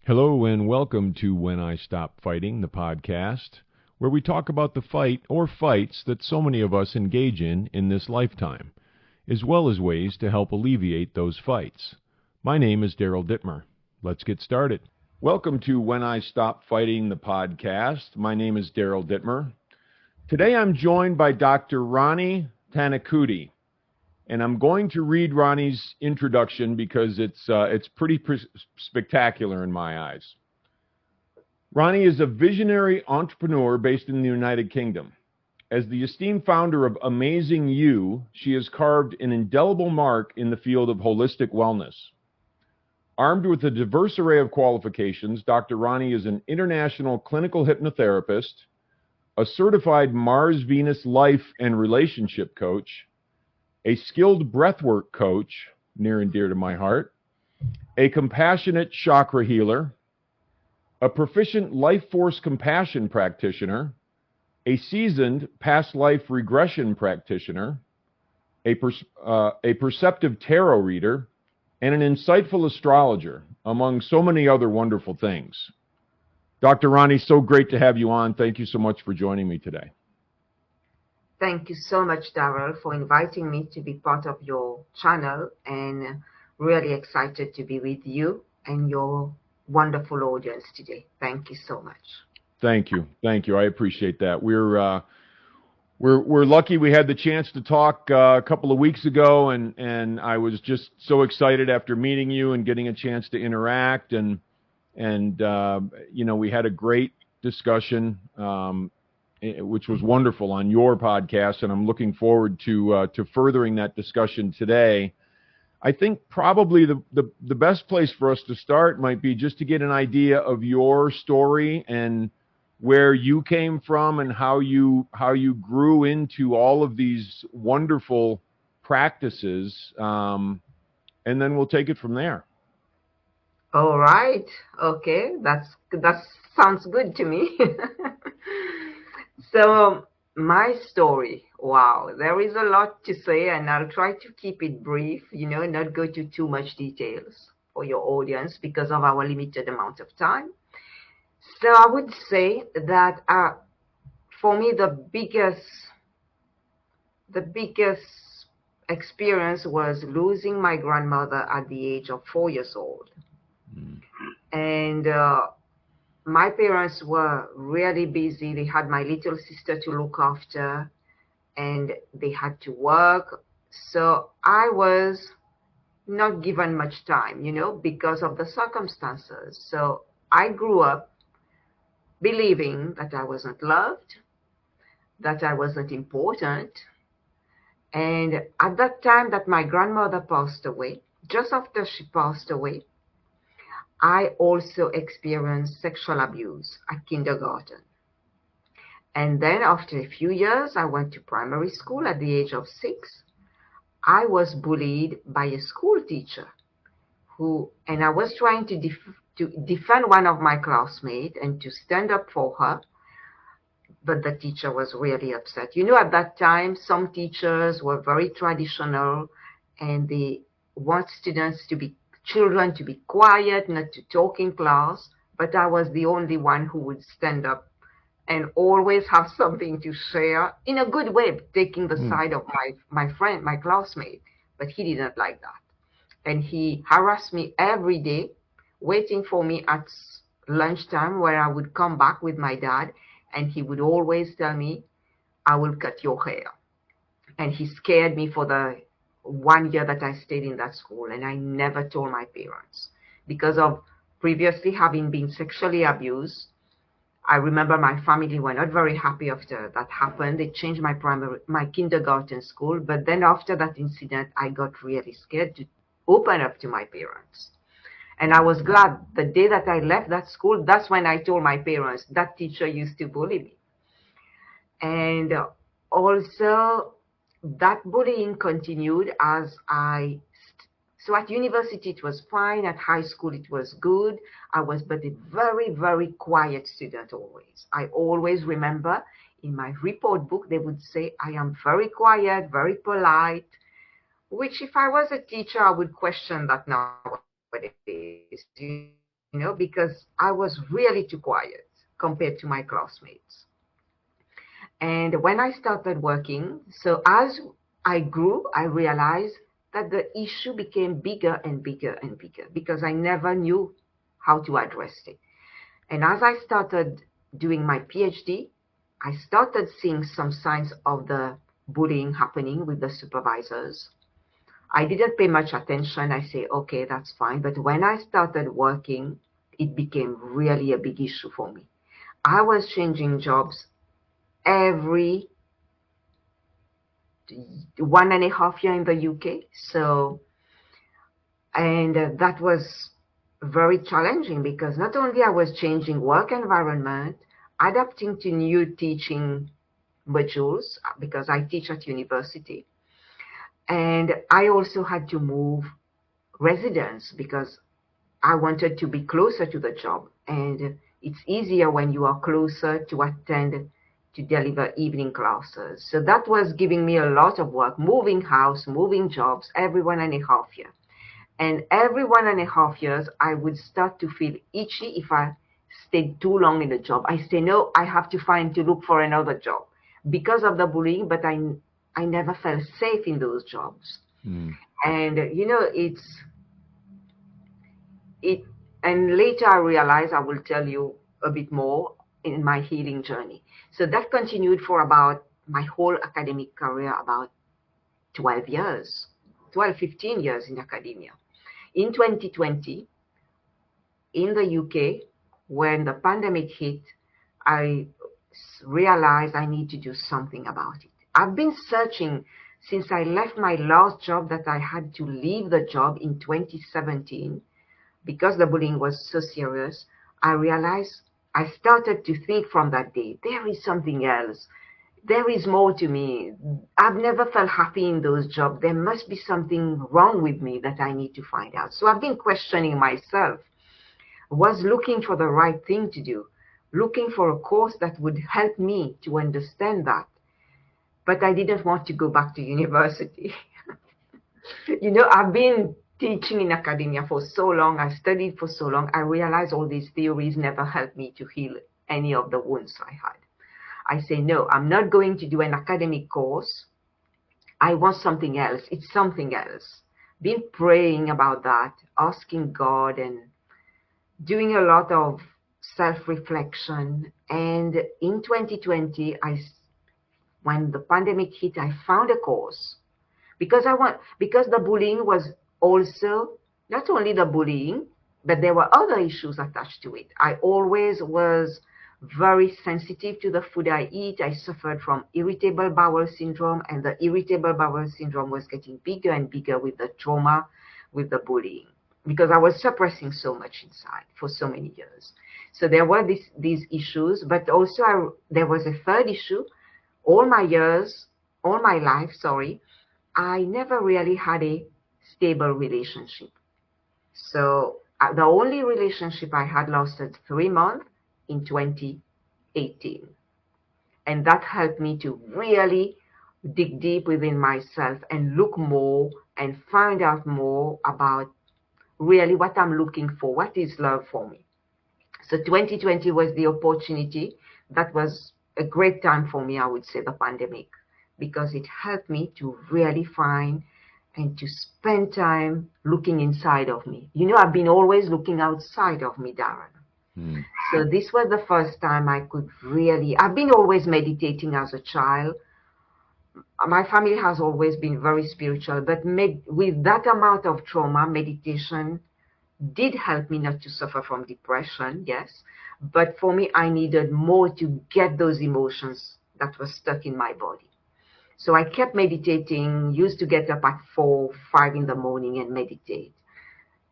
Hello and welcome to When I Stop Fighting, the podcast, where we talk about the fight or fights that so many of us engage in this lifetime, as well as ways to help alleviate those fights. My name is Daryl Dittmer. Let's get started. Welcome to When I Stop Fighting, the podcast. My name is Daryl Dittmer. Today I'm joined by Dr. Rani Thanacoody. And I'm going to read Rani's introduction because it's pretty spectacular in my eyes. Rani is a visionary entrepreneur based in the United Kingdom. As the esteemed founder of AmazingYou, she has carved an indelible mark in the field of holistic wellness. Armed with a diverse array of qualifications, Dr. Rani is an international clinical hypnotherapist, a certified Mars-Venus life and relationship coach, a skilled breathwork coach, near and dear to my heart, a compassionate chakra healer, a proficient Lifeforce Compassion Practitioner, a seasoned Past Life Regression Practitioner, a perceptive tarot reader, and an insightful astrologer, among so many other wonderful things. Dr. Rani, so great to have you on. Thank you so much for joining me today. Thank you so much, Daryl, for inviting me to be part of your channel, and really excited to be with you and your wonderful audience today. Thank you so much. Thank you. Thank you. I appreciate that. We're lucky we had the chance to talk a couple of weeks ago, and I was just so excited after meeting you and getting a chance to interact, and you know, we had a great discussion, which was wonderful on your podcast, and I'm looking forward to furthering that discussion today. I think probably the best place for us to start might be just to get an idea of your story and where you came from and how you grew into all of these wonderful practices, and then we'll take it from there. All right. Okay. That sounds good to me. So my story, wow, there is a lot to say, and I'll try to keep it brief, not go to too much details for your audience because of our limited amount of time. So I would say that for me, the biggest experience was losing my grandmother at the age of 4 years old. And my parents were really busy. They had my little sister to look after, and they had to work. So I was not given much time, because of the circumstances. So I grew up believing that I wasn't loved, that I wasn't important. And at that time that my grandmother passed away, just after she passed away, I also experienced sexual abuse at kindergarten. And then after a few years, I went to primary school at the age of 6. I was bullied by a school teacher and I was trying to defend one of my classmates and to stand up for her. But the teacher was really upset. At that time, some teachers were very traditional, and they want children to be quiet, not to talk in class, but I was the only one who would stand up and always have something to share in a good way, taking the side of my friend, my classmate. But he didn't like that. And he harassed me every day, waiting for me at lunchtime where I would come back with my dad, and he would always tell me, I will cut your hair. And he scared me for the 1 year that I stayed in that school, and I never told my parents because of previously having been sexually abused. I remember my family were not very happy after that happened. They changed my kindergarten school, but then after that incident, I got really scared to open up to my parents. And I was glad the day that I left that school, that's when I told my parents that teacher used to bully me. And also, that bullying continued so at university it was fine, at high school it was good. I was but a very, very quiet student always. I always remember in my report book they would say I am very quiet, very polite, which if I was a teacher I would question that nowadays. because I was really too quiet compared to my classmates. And when I started working, so as I grew, I realized that the issue became bigger and bigger and bigger because I never knew how to address it. And as I started doing my PhD, I started seeing some signs of the bullying happening with the supervisors. I didn't pay much attention. I say, okay, that's fine. But when I started working, it became really a big issue for me. I was changing jobs every 1.5 years in the UK. And that was very challenging because not only I was changing work environment, adapting to new teaching modules because I teach at university. And I also had to move residence because I wanted to be closer to the job. And it's easier when you are closer to attend to deliver evening classes. So that was giving me a lot of work, moving house, moving jobs every 1.5 years. And every 1.5 years, I would start to feel itchy if I stayed too long in a job. I say, no, I have to look for another job because of the bullying, but I never felt safe in those jobs. And, and later I realized I will tell you a bit more in my healing journey. So that continued for about my whole academic career, about 12 years, 15 years in academia. In 2020, in the UK, when the pandemic hit, I realized I need to do something about it. I've been searching since I left my last job that I had to leave the job in 2017 because the bullying was so serious. I realized I started to think from that day, there is something else. There is more to me. I've never felt happy in those jobs. There must be something wrong with me that I need to find out. So I've been questioning myself, was looking for the right thing to do, looking for a course that would help me to understand that. But I didn't want to go back to university. I've been teaching in academia for so long. I studied for so long. I realized all these theories never helped me to heal any of the wounds I had. I say, no, I'm not going to do an academic course. I want something else. It's something else. Been praying about that, asking God and doing a lot of self-reflection. And in 2020, when the pandemic hit, I found a course because the bullying was also not only the bullying, but there were other issues attached to it. I always was very sensitive to the food I eat. I suffered from irritable bowel syndrome, and the irritable bowel syndrome was getting bigger and bigger with the trauma, with the bullying, because I was suppressing so much inside for so many years. So there were these issues, but also there was a third issue. All my life, I never really had a stable relationship. So the only relationship I had lasted 3 months in 2018. And that helped me to really dig deep within myself and look more and find out more about really what I'm looking for. What is love for me? So 2020 was the opportunity. That was a great time for me, I would say, the pandemic, because it helped me to really find and to spend time looking inside of me. I've been always looking outside of me, Darren. So this was the first time I could I've been always meditating as a child. My family has always been very spiritual, but with that amount of trauma, meditation did help me not to suffer from depression, yes. But for me, I needed more to get those emotions that were stuck in my body. So I kept meditating, used to get up at 4, 5 in the morning and meditate.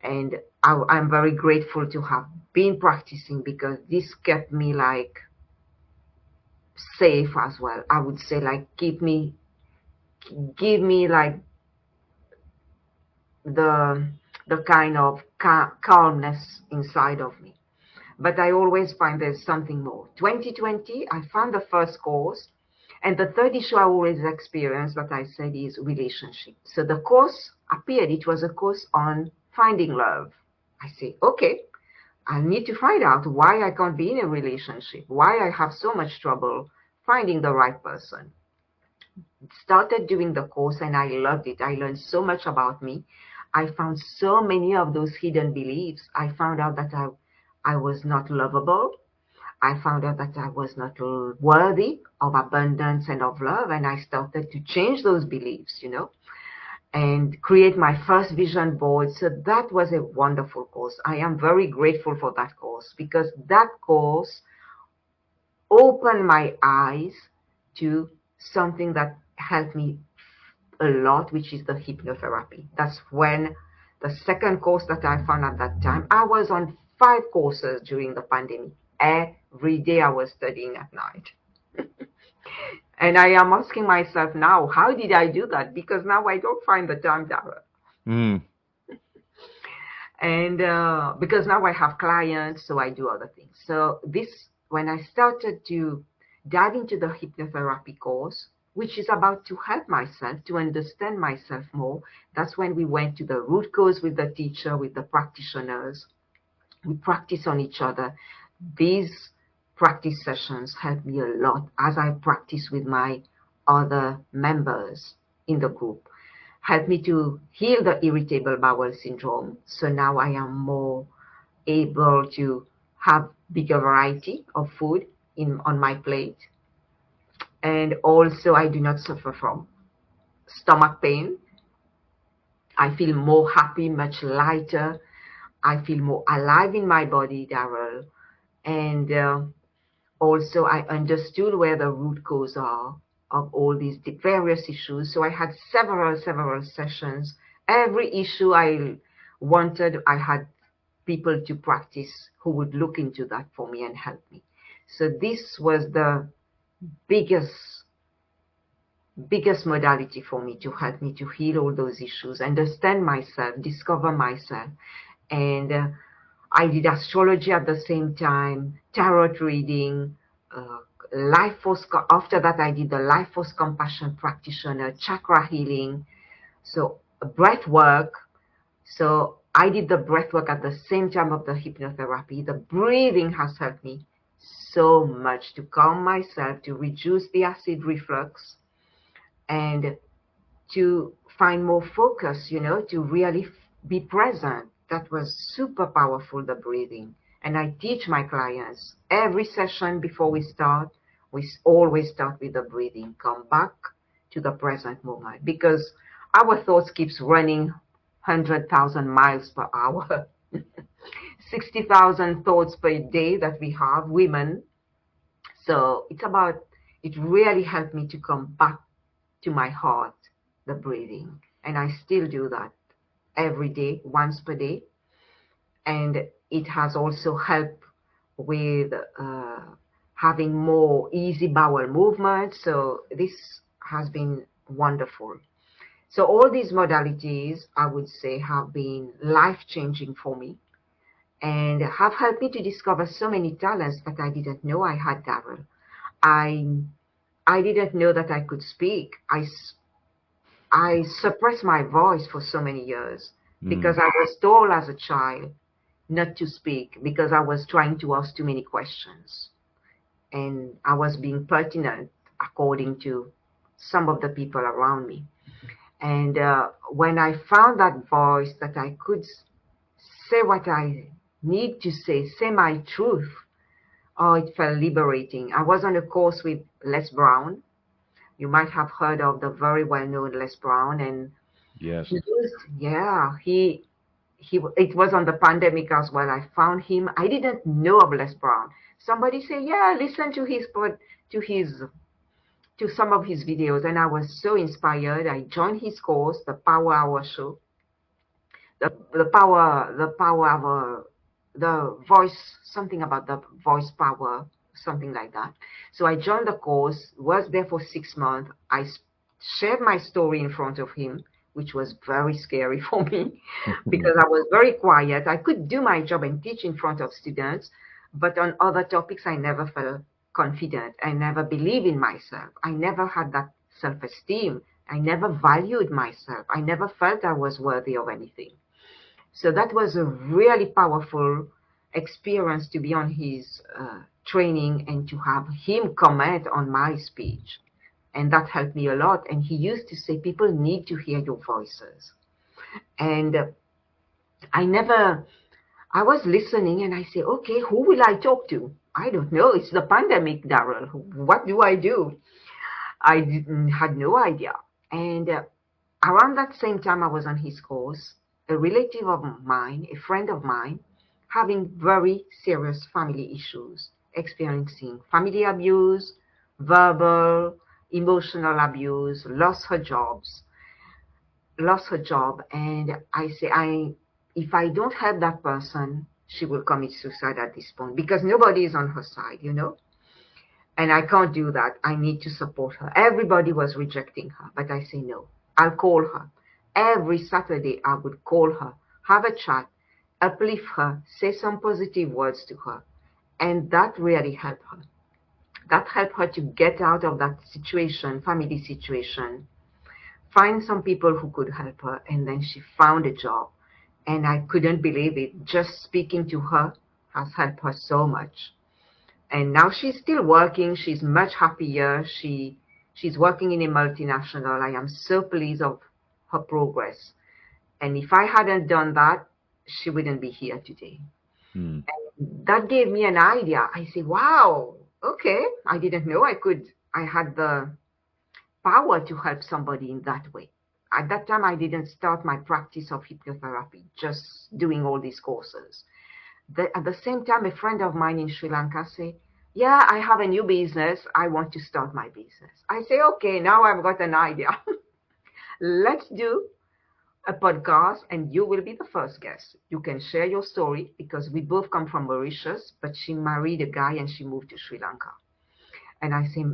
And I'm very grateful to have been practicing because this kept me safe as well. I would say give me the kind of calmness inside of me. But I always find there's something more. 2020, I found the first course. And the third issue I always experienced, that I said, is relationship. So the course appeared. It was a course on finding love. I say, okay, I need to find out why I can't be in a relationship, why I have so much trouble finding the right person. Started doing the course and I loved it. I learned so much about me. I found so many of those hidden beliefs. I found out that I was not lovable. I found out that I was not worthy of abundance and of love. And I started to change those beliefs, and create my first vision board. So that was a wonderful course. I am very grateful for that course because that course opened my eyes to something that helped me a lot, which is the hypnotherapy. That's when the second course that I found at that time, I was on 5 courses during the pandemic. Every day I was studying at night. And I am asking myself now, how did I do that? Because now I don't find the time, Dara. And because now I have clients, so I do other things. So when I started to dive into the hypnotherapy course, which is about to help myself, to understand myself more, that's when we went to the root cause with the teacher, with the practitioners. We practice on each other. These practice sessions help me a lot as I practice with my other members in the group. Help me to heal the irritable bowel syndrome. So now I am more able to have bigger variety of food on my plate. And also I do not suffer from stomach pain. I feel more happy, much lighter. I feel more alive in my body, Daryl. And also I understood where the root cause are of all these various issues. So I had several sessions. Every issue I wanted, I had people to practice who would look into that for me and help me. So this was the biggest modality for me to help me to heal all those issues, understand myself, discover myself. And I did astrology at the same time, tarot reading, after that I did the Lifeforce Compassion Practitioner, Chakra Healing, so breathwork. So I did the breathwork at the same time of the hypnotherapy. The breathing has helped me so much to calm myself, to reduce the acid reflux, and to find more focus, to really be present. That was super powerful, the breathing. And I teach my clients every session before we start, we always start with the breathing. Come back to the present moment because our thoughts keeps running 100,000 miles per hour, 60,000 thoughts per day that we have, women. So it really helped me to come back to my heart, the breathing. And I still do that every day, once per day. And it has also helped with having more easy bowel movement. So this has been wonderful. So all these modalities, I would say, have been life-changing for me and have helped me to discover so many talents that I didn't know I had, Daryl. I didn't know that I could speak. I suppressed my voice for so many years because I was told as a child not to speak because I was trying to ask too many questions. And I was being pertinent according to some of the people around me. And when I found that voice that I could say what I need to say my truth, oh, it felt liberating. I was on a course with Les Brown. You might have heard of the very well-known Les Brown. And yes, it was on the pandemic as well. I found him. I didn't know of Les Brown. Somebody said, listen to some of his videos, and I was so inspired. I joined his course, the Power Hour show, the voice, something about the voice power, something like that. So I joined the course, was there for 6 months. I shared my story in front of him, which was very scary for me because I was very quiet. I could do my job and teach in front of students, but on other topics, I never felt confident. I never believed in myself. I never had that self-esteem. I never valued myself. I never felt I was worthy of anything. So that was a really powerful experience to be on his training and to have him comment on my speech. And that helped me a lot. And he used to say, people need to hear your voices. And I was listening and I say, okay, who will I talk to? I don't know. It's the pandemic, Daryl. What do I do? Had no idea. And around that same time I was on his course, a relative of mine, a friend of mine, having very serious family issues, experiencing family abuse, verbal, emotional abuse, lost her job. And I say, if I don't help that person, she will commit suicide at this point because nobody is on her side, and I can't do that. I need to support her. Everybody was rejecting her, but I say no. I'll call her. Every Saturday I would call her, have a chat, uplift her, say some positive words to her. And that really helped her. That helped her to get out of that situation, family situation, find some people who could help her, and then she found a job. And I couldn't believe it. Just speaking to her has helped her so much. And now she's still working. She's much happier. She's working in a multinational. I am so pleased of her progress. And if I hadn't done that, she wouldn't be here today. And that gave me an idea. I said, wow, okay. I didn't know I had the power to help somebody in that way. At that time, I didn't start my practice of hypnotherapy, just doing all these courses. At the same time, a friend of mine in Sri Lanka said, yeah, I have a new business. I want to start my business. I say, okay, now I've got an idea. Let's do a podcast and you will be the first guest. You can share your story because we both come from Mauritius, but she married a guy and she moved to Sri Lanka. And I say,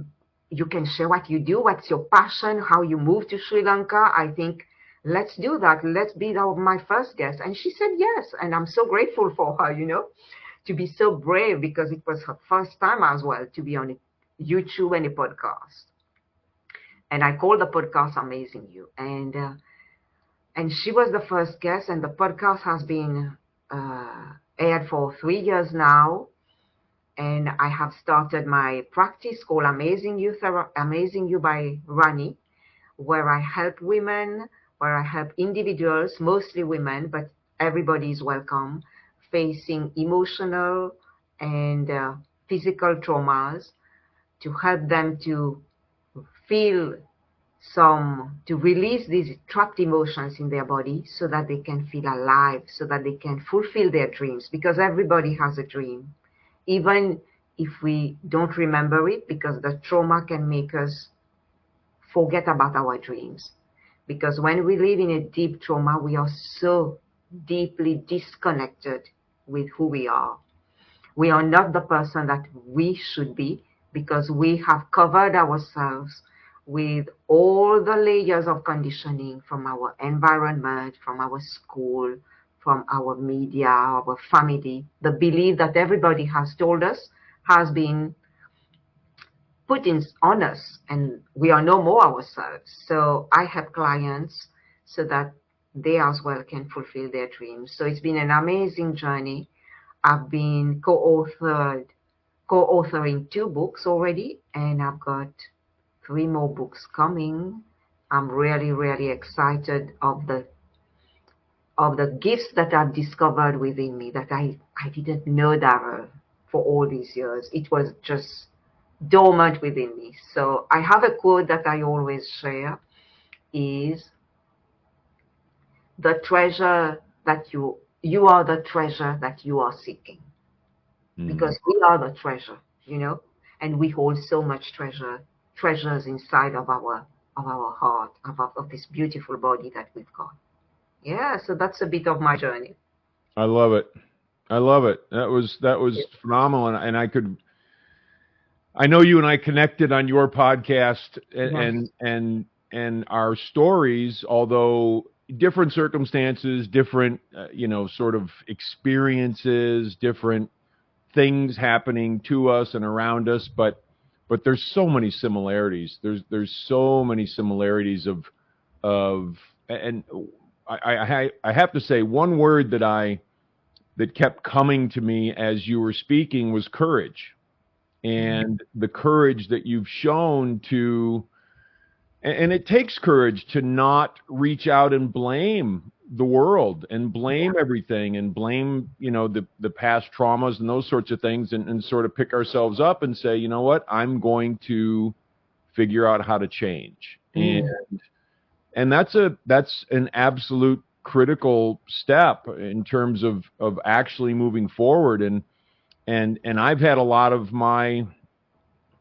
you can share what you do, what's your passion, how you moved to Sri Lanka. I think, let's do that. Let's be my first guest. And she said yes. And I'm so grateful for her, to be so brave because it was her first time as well to be on a YouTube and a podcast. And I called the podcast Amazing You. And she was the first guest, and the podcast has been aired for 3 years now. And I have started my practice called Amazing You by Rani, where I help women, where I help individuals, mostly women, but everybody is welcome, facing emotional and physical traumas, to help them to to release these trapped emotions in their body so that they can feel alive, so that they can fulfill their dreams, because everybody has a dream. Even if we don't remember it, because the trauma can make us forget about our dreams. Because when we live in a deep trauma, we are so deeply disconnected with who we are. We are not the person that we should be because we have covered ourselves with all the layers of conditioning from our environment, from our school, from our media, our family. The belief that everybody has told us has been put on us, and we are no more ourselves. So I help clients so that they as well can fulfill their dreams. So it's been an amazing journey. I've been co-authoring 2 books already, and I've got 3 more books coming. I'm really, really excited of the gifts that I've discovered within me that I didn't know that for all these years. It was just dormant within me. So I have a quote that I always share is, the treasure that you are the treasure that you are seeking. Because we are the treasure, and we hold so much treasures inside of our heart, of this beautiful body that we've got. Yeah, so that's a bit of my journey. I love it. That was phenomenal, and I know you and I connected on your podcast, and our stories, although different circumstances, different sort of experiences, different things happening to us and around us, but there's so many similarities. There's so many similarities and I have to say, one word that I that kept coming to me as you were speaking was courage. And the courage that you've shown to, and it takes courage to not reach out and blame the world and blame everything and blame, the past traumas and those sorts of things, and sort of pick ourselves up and say, you know what, I'm going to figure out how to change. And that's an absolute critical step in terms of actually moving forward. And I've had a lot of my,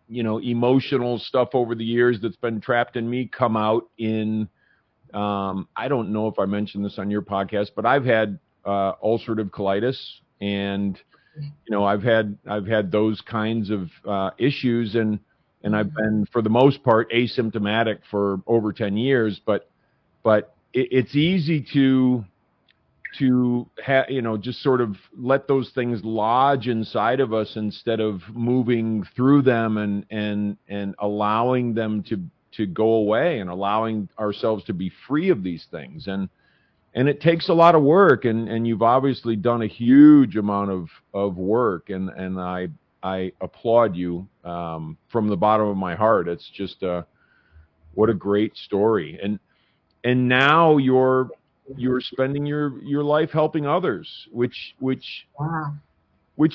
emotional stuff over the years that's been trapped in me come out in, I don't know if I mentioned this on your podcast, but I've had ulcerative colitis, and I've had those kinds of issues, and I've been, for the most part, asymptomatic for over 10 years. But it's easy to just sort of let those things lodge inside of us instead of moving through them and allowing them to go away and allowing ourselves to be free of these things. And it takes a lot of work, and you've obviously done a huge amount of work, and I applaud you from the bottom of my heart. It's just what a great story. And now you're spending your life helping others, which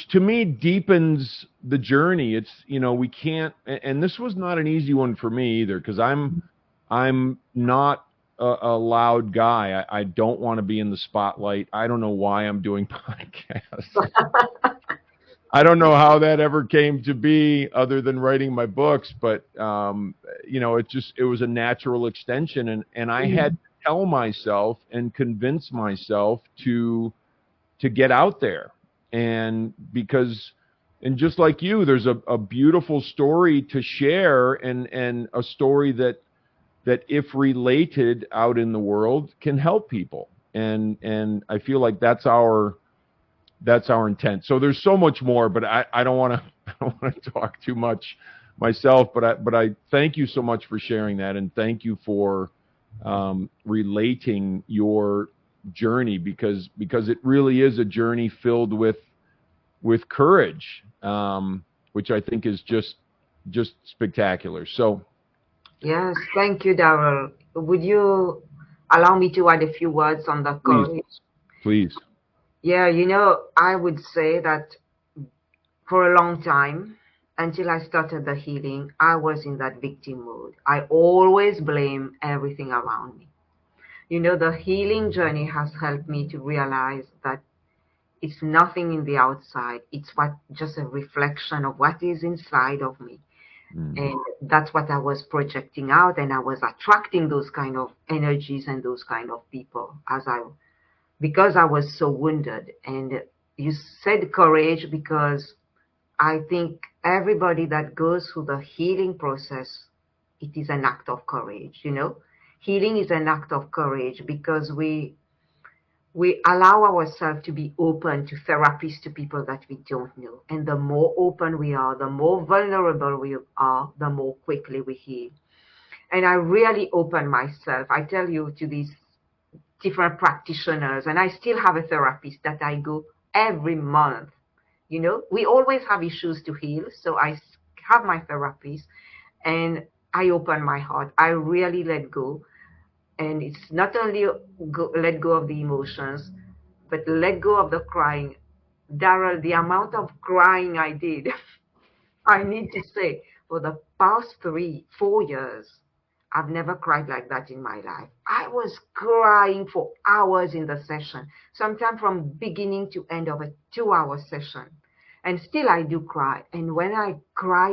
to me deepens the journey. It's, we can't, and this was not an easy one for me either, because I'm not a loud guy. I don't want to be in the spotlight. I don't know why I'm doing podcasts. I don't know how that ever came to be other than writing my books, but it was a natural extension, and I had to tell myself and convince myself to get out there. And just like you, there's a beautiful story to share, and a story that if related out in the world can help people. And I feel like that's our intent. So there's so much more, but I don't want to talk too much myself, but I thank you so much for sharing that, and thank you for relating your journey, because it really is a journey filled with courage, which I think is just spectacular. So yes, thank you, Darrell. Would you allow me to add a few words on the courage? Please. Yeah, I would say that for a long time, until I started the healing, I was in that victim mode. I always blame everything around me. The healing journey has helped me to realize that it's nothing in the outside. It's just a reflection of what is inside of me. And that's what I was projecting out, and I was attracting those kind of energies and those kind of people because I was so wounded. And you said courage, because I think everybody that goes through the healing process, it is an act of courage. Healing is an act of courage, because we allow ourselves to be open to therapists, to people that we don't know. And the more open we are, the more vulnerable we are, the more quickly we heal. And I really open myself, I tell you, to these different practitioners. And I still have a therapist that I go every month. We always have issues to heal. So I have my therapist, and I open my heart. I really let go. And it's not only let go of the emotions, but let go of the crying. Darrell, the amount of crying I did, I need to say, for the past 3-4 years, I've never cried like that in my life. I was crying for hours in the session, sometimes from beginning to end of a 2-hour session. And still I do cry. And when I cry,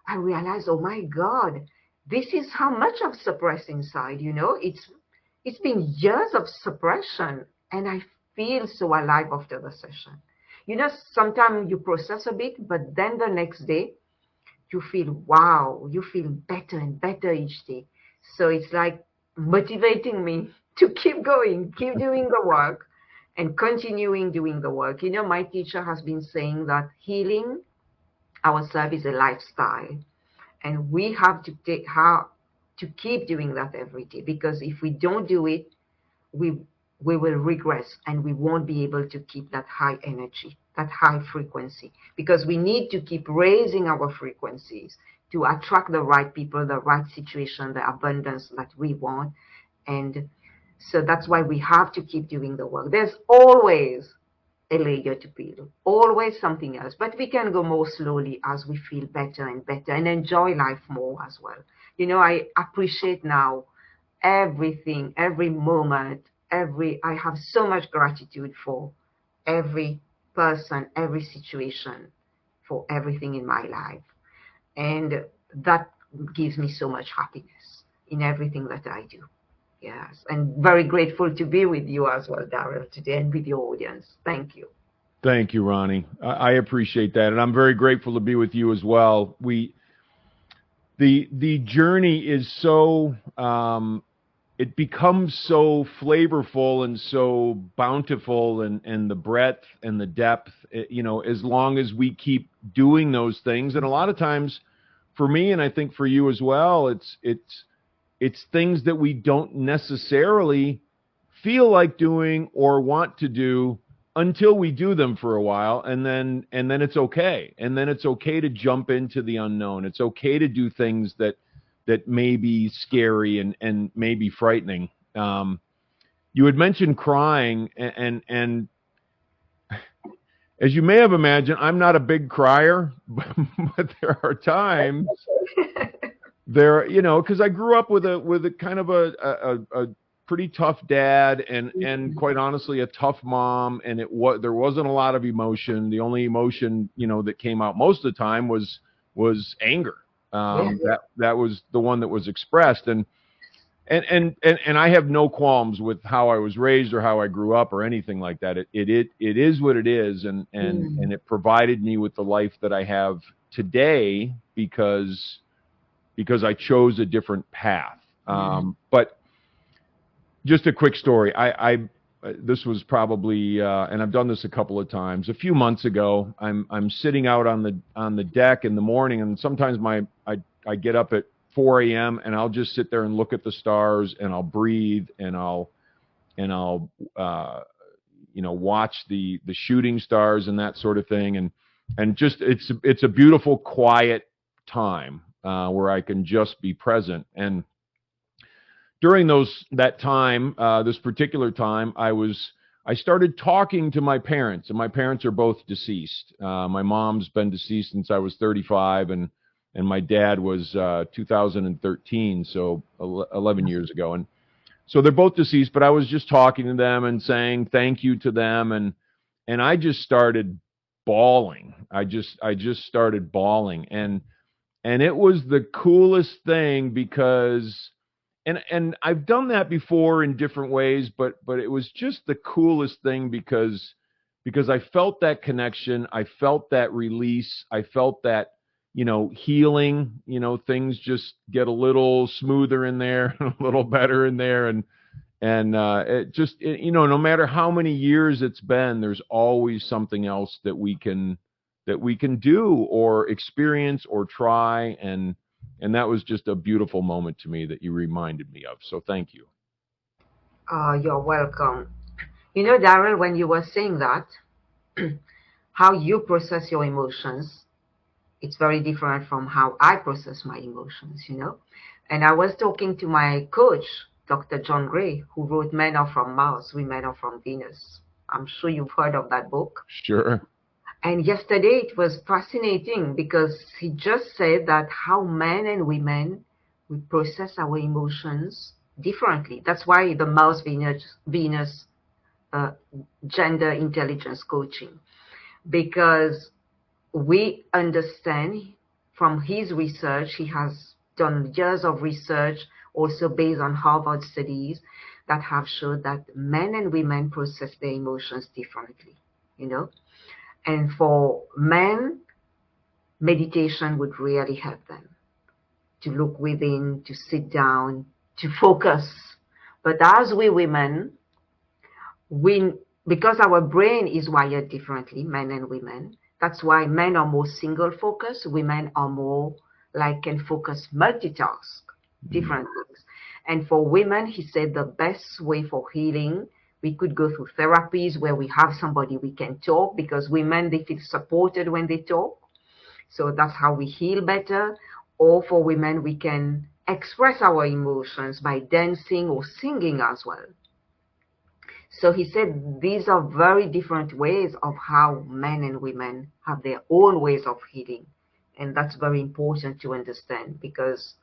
I realize, oh my God, this is how much I've suppressed inside. It's been years of suppression, and I feel so alive after the session. Sometimes you process a bit, but then the next day you feel, wow, you feel better and better each day. So it's like motivating me to keep going, keep doing the work, and continuing doing the work. My teacher has been saying that healing ourselves is a lifestyle. And we have to keep doing that every day, because if we don't do it, we we will regress and we won't be able to keep that high energy, that high frequency, because we need to keep raising our frequencies to attract the right people, the right situation, the abundance that we want. And so that's why we have to keep doing the work. There's always a layer to peel, always something else, but we can go more slowly as we feel better and better and enjoy life more as well. You know, I appreciate now everything, every moment, I have so much gratitude for every person, every situation, for everything in my life. And that gives me so much happiness in everything that I do. Yes, and very grateful to be with you as well, Daryl, today, and with your audience. Thank you. Thank you, Ronnie. I appreciate that, and I'm very grateful to be with you as well. The journey is so it becomes so flavorful and so bountiful, and the breadth and the depth, as long as we keep doing those things. And a lot of times for me, and I think for you as well, it's things that we don't necessarily feel like doing or want to do until we do them for a while, and then it's okay. And then it's okay to jump into the unknown. It's okay to do things that may be scary and may be frightening. You had mentioned crying, and as you may have imagined, I'm not a big crier, but there are times because I grew up with a kind of a pretty tough dad and quite honestly a tough mom, and there wasn't a lot of emotion. The only emotion that came out most of the time was anger. That was the one that was expressed, and I have no qualms with how I was raised or how I grew up or anything like that. It is what it is, and it provided me with the life that I have today because I chose a different path. But just a quick story. This was probably, and I've done this a couple of times. A few months ago, I'm sitting out on the deck in the morning, and sometimes I get up at 4 a.m. and I'll just sit there and look at the stars, and I'll breathe, and I'll watch the shooting stars and that sort of thing, and just it's a beautiful quiet time where I can just be present. And during that time, this particular time, I started talking to my parents, and my parents are both deceased. My mom's been deceased since I was 35, and my dad was 2013, so 11 years ago. And so they're both deceased, but I was just talking to them and saying thank you to them, and I just started bawling. I just started bawling, and it was the coolest thing because. And I've done that before in different ways, but it was just the coolest thing because I felt that connection, I felt that release, I felt that healing. Things just get a little smoother in there, a little better in there, and it just no matter how many years it's been, there's always something else that we can do or experience or try, and that was just a beautiful moment to me that you reminded me of. So thank you. You're welcome. Daryl, when you were saying that, how you process your emotions, it's very different from how I process my emotions, And I was talking to my coach, Dr. John Gray, who wrote Men Are From Mars, Women Are From Venus. I'm sure you've heard of that book. Sure. And yesterday it was fascinating because he just said that how men and women, we process our emotions differently. That's why the Mars-Venus gender intelligence coaching, because we understand from his research, he has done years of research also based on Harvard studies that have showed that men and women process their emotions differently, And for men, meditation would really help them to look within, to sit down, to focus. But as we women, because our brain is wired differently, men and women, that's why men are more single focused, women are more can focus, multitask, different things. And for women, he said the best way for healing We could go through therapies where we have somebody we can talk, because women, they feel supported when they talk. So that's how we heal better. Or for women, we can express our emotions by dancing or singing as well. So he said these are very different ways of how men and women have their own ways of healing. And that's very important to understand, because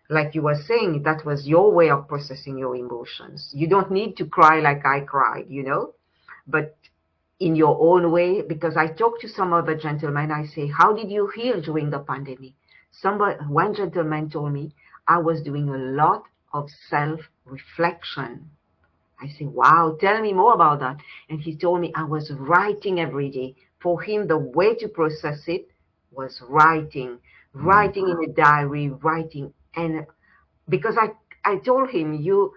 like you were saying, that was your way of processing your emotions. You don't need to cry like I cried, but in your own way. Because I talked to some other gentlemen, I say, how did you heal during the pandemic? One gentleman told me, I was doing a lot of self-reflection. I say, wow, tell me more about that. And he told me I was writing every day. For him, the way to process it was writing in a diary, writing. And because I told him, you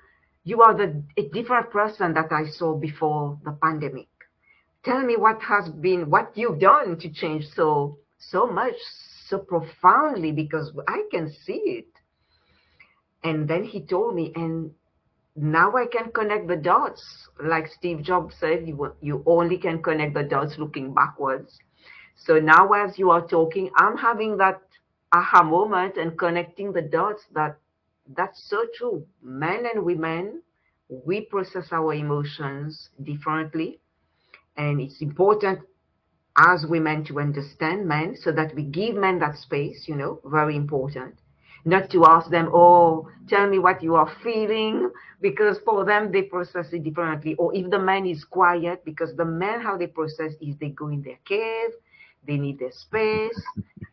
are a different person that I saw before the pandemic. Tell me what you've done to change so much, so profoundly, because I can see it. And then he told me, and now I can connect the dots. Like Steve Jobs said, you only can connect the dots looking backwards. So now as you are talking, I'm having that aha moment and connecting the dots. That's so true. Men and women, we process our emotions differently. And it's important as women to understand men, so that we give men that space, very important. Not to ask them, oh, tell me what you are feeling, because for them, they process it differently. Or if the man is quiet, because the men, how they process is they go in their cave, they need their space,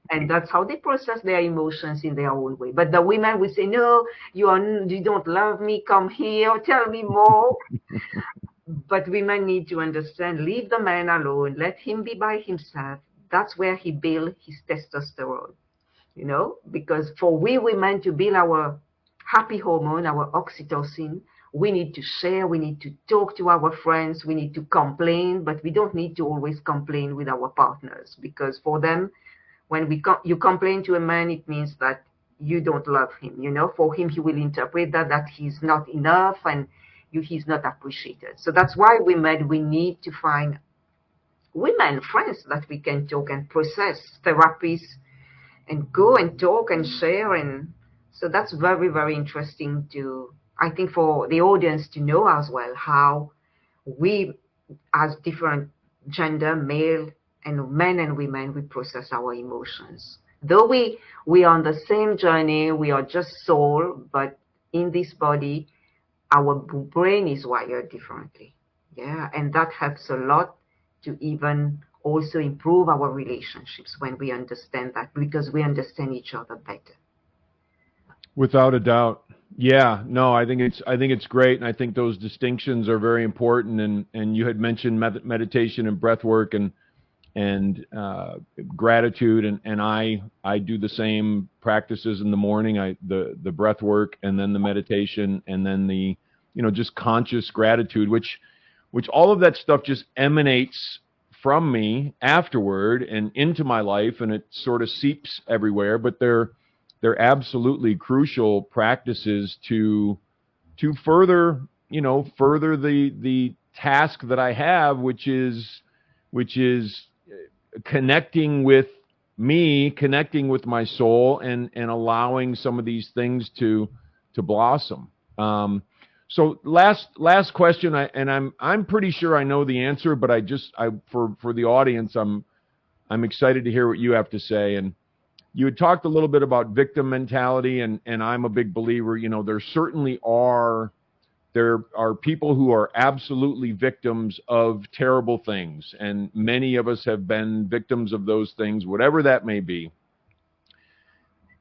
and that's how they process their emotions in their own way. But the women will say, no, you don't love me, come here, tell me more. But women need to understand, leave the man alone, let him be by himself. That's where he builds his testosterone, because for we women to build our happy hormone, our oxytocin, we need to share, we need to talk to our friends, we need to complain, but we don't need to always complain with our partners, because for them, when you complain to a man, it means that you don't love him, For him, he will interpret that he's not enough, and he's not appreciated. So that's why we need to find women friends that we can talk and process, therapies, and go and talk and share. And so that's very, very interesting I think, for the audience to know as well, how we, as different gender, male and men and women, we process our emotions. Though we are on the same journey, we are just soul, but in this body, our brain is wired differently. Yeah, and that helps a lot to even also improve our relationships when we understand that, because we understand each other better. Without a doubt. Yeah, no, I think it's great, and I think those distinctions are very important. And you had mentioned meditation and breath work and gratitude, and I do the same practices in the morning. The breath work, and then the meditation, and then the just conscious gratitude, which all of that stuff just emanates from me afterward and into my life, and it sort of seeps everywhere. But they're absolutely crucial practices to further the task that I have, which is connecting with me, connecting with my soul, and allowing some of these things to blossom. So last question, I'm pretty sure I know the answer, but for the audience, I'm excited to hear what you have to say. And you had talked a little bit about victim mentality, and I'm a big believer. There are people who are absolutely victims of terrible things, and many of us have been victims of those things, whatever that may be.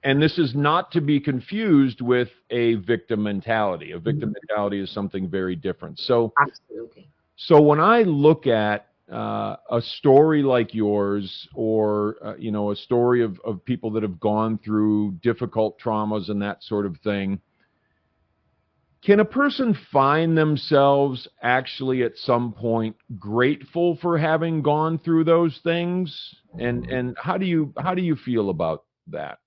And this is not to be confused with a victim mentality. A victim mentality is something very different. So, absolutely. So when I look at a story like yours, or a story of people that have gone through difficult traumas and that sort of thing, can a person find themselves actually at some point grateful for having gone through those things? And how do you feel about that?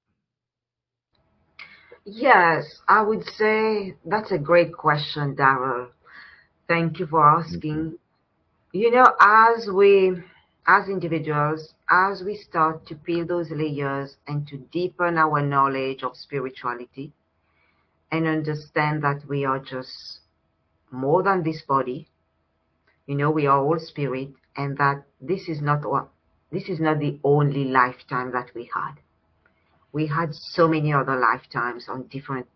Yes, I would say that's a great question, Darrell. Thank you for asking. You know, as individuals, as we start to peel those layers and to deepen our knowledge of spirituality and understand that we are just more than this body, you know, we are all spirit, and that this is not the only lifetime that we had. We had so many other lifetimes on different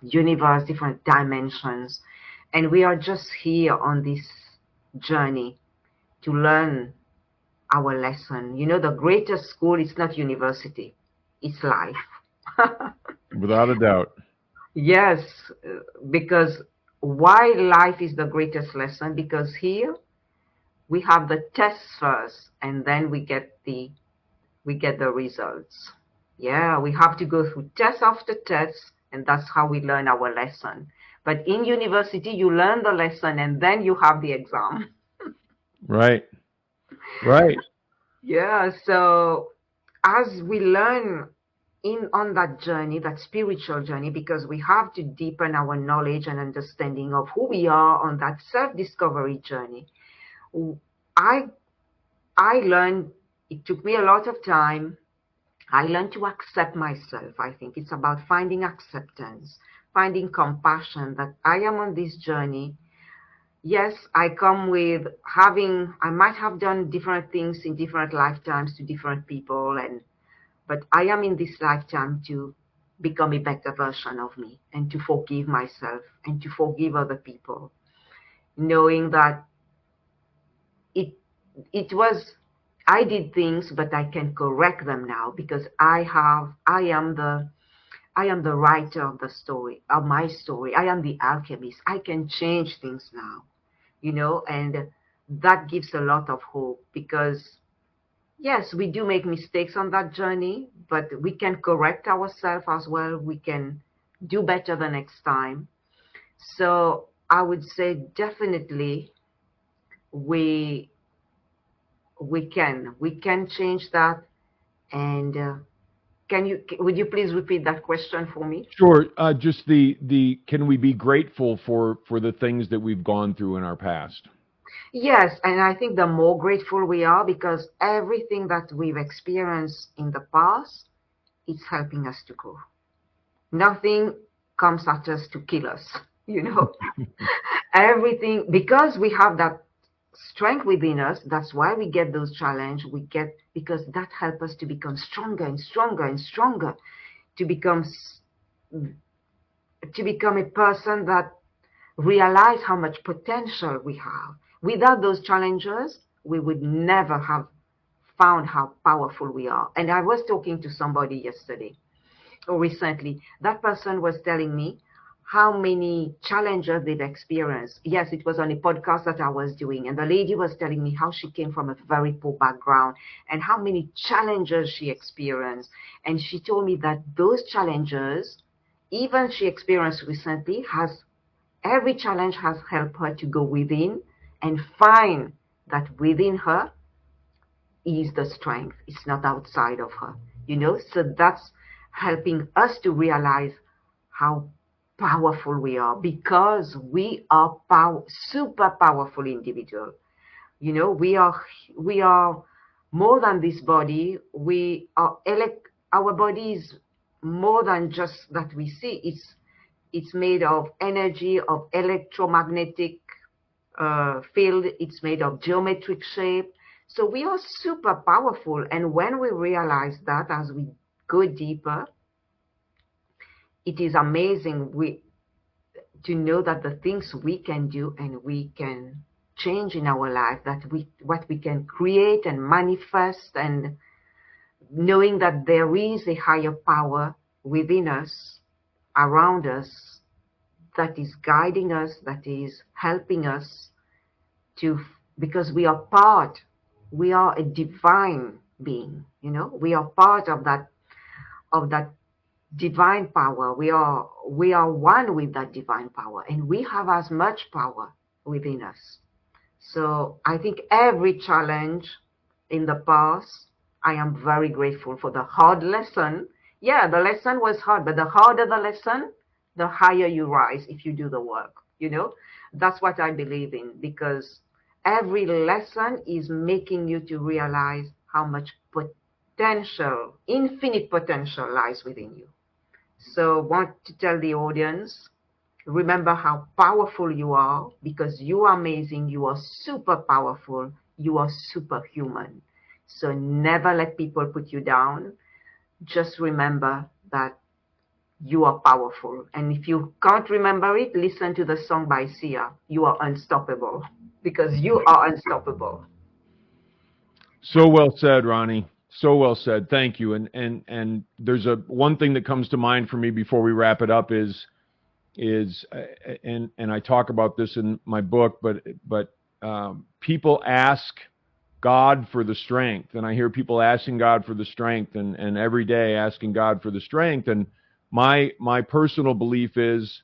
universe, different dimensions, and we are just here on this journey to learn our lesson. You know, the greatest school is not university, it's life. Without a doubt. Yes, because why life is the greatest lesson? Because here we have the tests first, and then we get the results. Yeah, we have to go through test after test, and that's how we learn our lesson. But in university, you learn the lesson, and then you have the exam. Right. Right. Yeah, so as we learn on that journey, that spiritual journey, because we have to deepen our knowledge and understanding of who we are on that self-discovery journey. I learned, it took me a lot of time. I learned to accept myself. I think it's about finding acceptance, finding compassion that I am on this journey. Yes, I come with I might have done different things in different lifetimes to different people, but I am in this lifetime to become a better version of me and to forgive myself and to forgive other people, knowing that it was, I did things, but I can correct them now because I am the writer of the story, of my story. I am the alchemist. I can change things now, you know, and that gives a lot of hope because yes, we do make mistakes on that journey, but we can correct ourselves as well. We can do better the next time. So I would say definitely we we can change that. And would you please repeat that question for me? Sure. Just the can we be grateful for the things that we've gone through in our past? Yes, and I think the more grateful we are because everything that we've experienced in the past is helping us to grow. Nothing comes at us to kill us, you know. Everything, because we have that strength within us, that's why we get those challenges. We get, because that helps us to become stronger and stronger and stronger, to become a person that realize how much potential we have. Without those challenges, we would never have found how powerful we are. And I was talking to somebody yesterday or recently. That person was telling me how many challenges they've experienced. Yes, it was on a podcast that I was doing. And the lady was telling me how she came from a very poor background and how many challenges she experienced. And she told me that those challenges, even she experienced recently, every challenge has helped her to go within and find that within her is the strength. It's not outside of her, you know? So that's helping us to realize how powerful we are because we are super powerful individual. You know, we are more than this body. Our body is more than just that we see. It's made of energy, of electromagnetic field. It's made of geometric shape. So we are super powerful. And when we realize that as we go deeper, it is amazing to know that the things we can do and we can change in our life, what we can create and manifest, and knowing that there is a higher power within us, around us, that is guiding us, that is helping us because we are a divine being, you know, we are part of that divine power. We are one with that divine power, and we have as much power within us. So I think every challenge in the past, I am very grateful for the hard lesson. Yeah, the lesson was hard, but the harder the lesson, the higher you rise if you do the work. you know. That's what I believe in, because every lesson is making you to realize how much potential, infinite potential lies within you. So want to tell the audience, remember how powerful you are, because you are amazing, you are super powerful, you are superhuman. So never let people put you down. Just remember that you are powerful. And if you can't remember it, listen to the song by Sia, You Are Unstoppable, because you are unstoppable. So well said, Ronnie. So well said. Thank you. And there's one thing that comes to mind for me before we wrap it up is and I talk about this in my book, but people ask God for the strength, and I hear people asking God for the strength, and every day asking God for the strength. And my personal belief is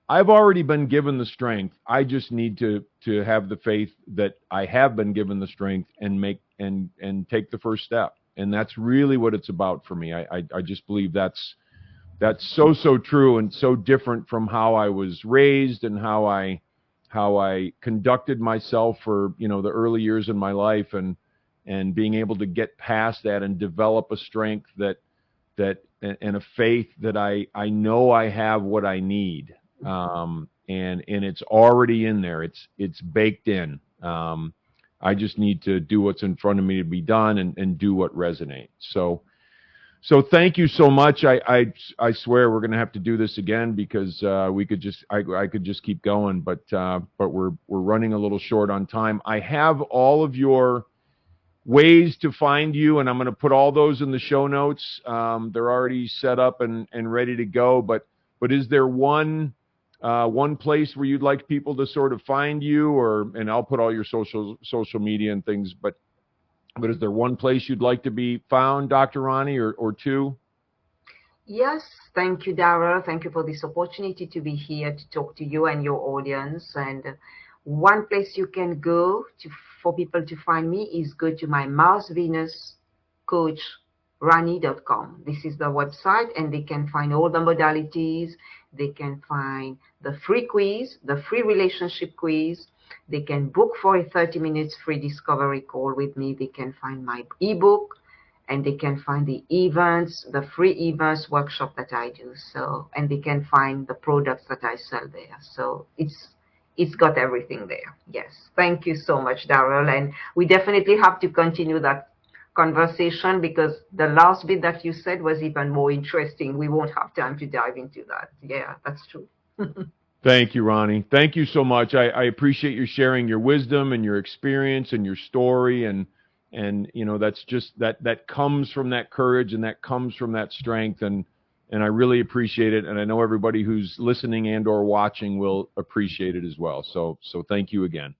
I've already been given the strength. I just need to have the faith that I have been given the strength and make and take the first step. And that's really what it's about for me. I just believe that's so true and so different from how I was raised and how I conducted myself for, you know, the early years in my life, and being able to get past that and develop a strength that and a faith that I know I have what I need. And it's already in there. It's baked in. I just need to do what's in front of me to be done and do what resonates. So thank you so much. I swear we're going to have to do this again, because we could just I could just keep going, but we're running a little short on time. I have all of your ways to find you, and I'm going to put all those in the show notes. They're already set up and ready to go. But is there one place where you'd like people to sort of find you, and I'll put all your social media and things, but is there one place you'd like to be found, Dr. Rani, or two? Yes, thank you, Daryl. Thank you for this opportunity to be here to talk to you and your audience. And one place you can go for people to find me is go to my Mars Venus Coach Rani.com. This is the website, and they can find all the modalities. They can find the free quiz, the free relationship quiz. They can book for a 30 minutes free discovery call with me. They can find my ebook, and they can find the events, the free events workshop that I do. So, and they can find the products that I sell there. So it's got everything there. Yes. Thank you so much, Daryl. And we definitely have to continue that conversation, because the last bit that you said was even more interesting. We won't have time to dive into that. Yeah, that's true. Thank you, Ronnie. Thank you so much. I appreciate you sharing your wisdom and your experience and your story, and you know, that's just that comes from that courage, and that comes from that strength, and I really appreciate it, and I know everybody who's listening and or watching will appreciate it as well. So thank you again.